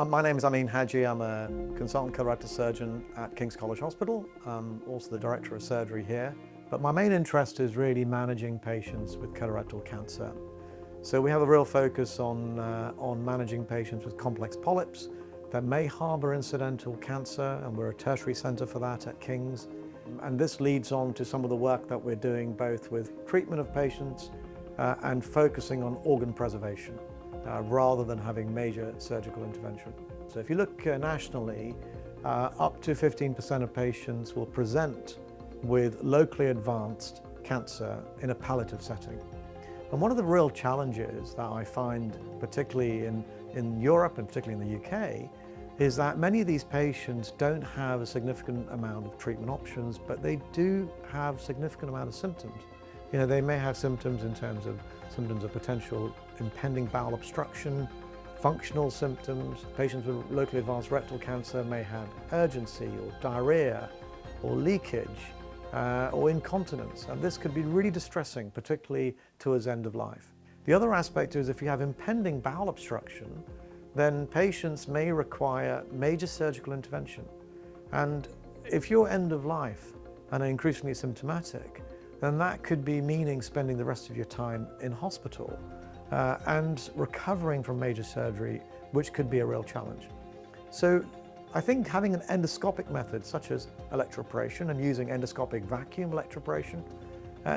My name is Amin Haji. I'm a consultant colorectal surgeon at King's College Hospital. I'm also the director of surgery here. But my main interest is really managing patients with colorectal cancer. So we have a real focus on managing patients with complex polyps that may harbour incidental cancer, and we're a tertiary centre for that at King's. And this leads on to some of the work that we're doing both with treatment of patients and focusing on organ preservation rather than having major surgical intervention. So if you look nationally, up to 15% of patients will present with locally advanced cancer in a palliative setting. And one of the real challenges that I find, particularly in Europe and particularly in the UK, is that many of these patients don't have a significant amount of treatment options, but they do have a significant amount of symptoms. You know, they may have symptoms in terms of symptoms of potential impending bowel obstruction, functional symptoms. Patients with locally advanced rectal cancer may have urgency or diarrhea or leakage or incontinence, and this could be really distressing, particularly towards end of life. The other aspect is if you have impending bowel obstruction, then patients may require major surgical intervention. And if you're end of life and are increasingly symptomatic, then that could be meaning spending the rest of your time in hospital and recovering from major surgery, which could be a real challenge. So I think having an endoscopic method such as electroporation and using endoscopic vacuum electroporation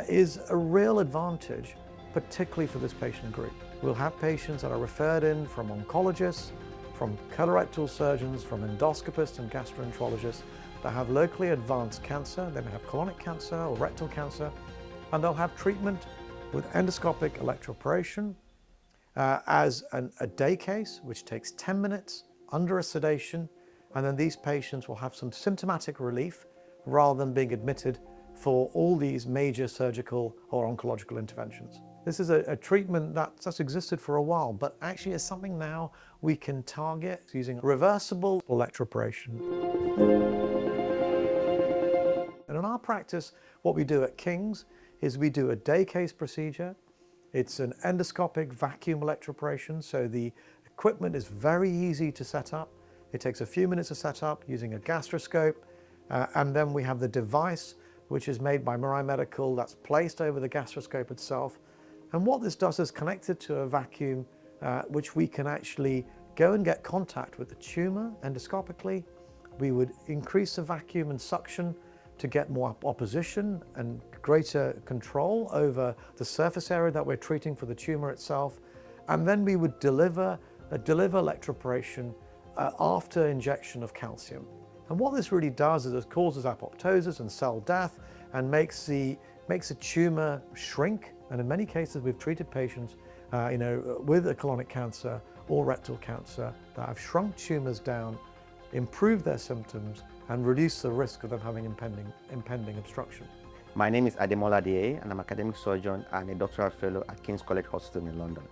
is a real advantage, particularly for this patient group. We'll have patients that are referred in from oncologists, from colorectal surgeons, from endoscopists and gastroenterologists that have locally advanced cancer. They may have colonic cancer or rectal cancer, and they'll have treatment with endoscopic electroporation as a day case, which takes 10 minutes under a sedation, and then these patients will have some symptomatic relief rather than being admitted for all these major surgical or oncological interventions. This is a treatment that's existed for a while, but actually is something now we can target using reversible electroporation. And in our practice, what we do at King's is we do a day case procedure. It's an endoscopic vacuum electroporation, so the equipment is very easy to set up. It takes a few minutes to set up using a gastroscope, and then we have the device, which is made by Mirai Medical, that's placed over the gastroscope itself. And what this does is connect it to a vacuum, which we can actually go and get contact with the tumor endoscopically. We would increase the vacuum and suction to get more opposition and greater control over the surface area that we're treating for the tumor itself. And then we would deliver electroporation after injection of calcium. And what this really does is it causes apoptosis and cell death and makes the tumor shrink. And in many cases, we've treated patients with a colonic cancer or rectal cancer that have shrunk tumors down, improved their symptoms, and reduce the risk of them having impending obstruction. My name is Ademola D.A. and I'm an academic surgeon and a doctoral fellow at King's College Hospital in London.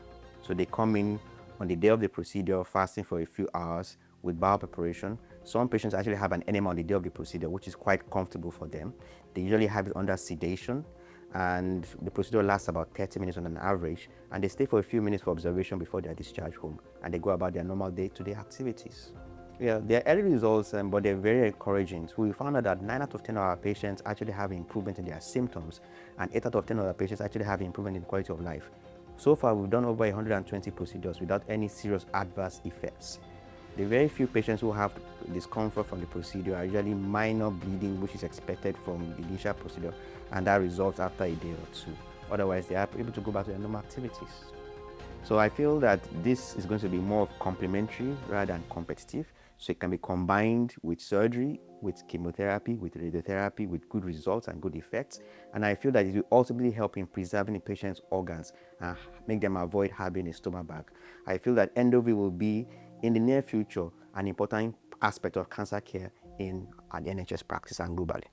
So they come in on the day of the procedure, fasting for a few hours with bowel preparation. Some patients actually have an enema on the day of the procedure, which is quite comfortable for them. They usually have it under sedation, and the procedure lasts about 30 minutes on an average, and they stay for a few minutes for observation before they are discharged home, and they go about their normal day-to-day activities. Yeah, they're early results, but they're very encouraging. So we found out that 9 out of 10 of our patients actually have improvement in their symptoms, and 8 out of 10 of our patients actually have improvement in quality of life. So far, we've done over 120 procedures without any serious adverse effects. The very few patients who have discomfort from the procedure are usually minor bleeding, which is expected from the initial procedure, and that resolves after a day or two. Otherwise, they are able to go back to their normal activities. So I feel that this is going to be more of complementary rather than competitive. So it can be combined with surgery, with chemotherapy, with radiotherapy, with good results and good effects. And I feel that it will ultimately help in preserving the patient's organs and make them avoid having a stomach bag. I feel that EndoVe will be, in the near future, an important aspect of cancer care in the NHS practice and globally.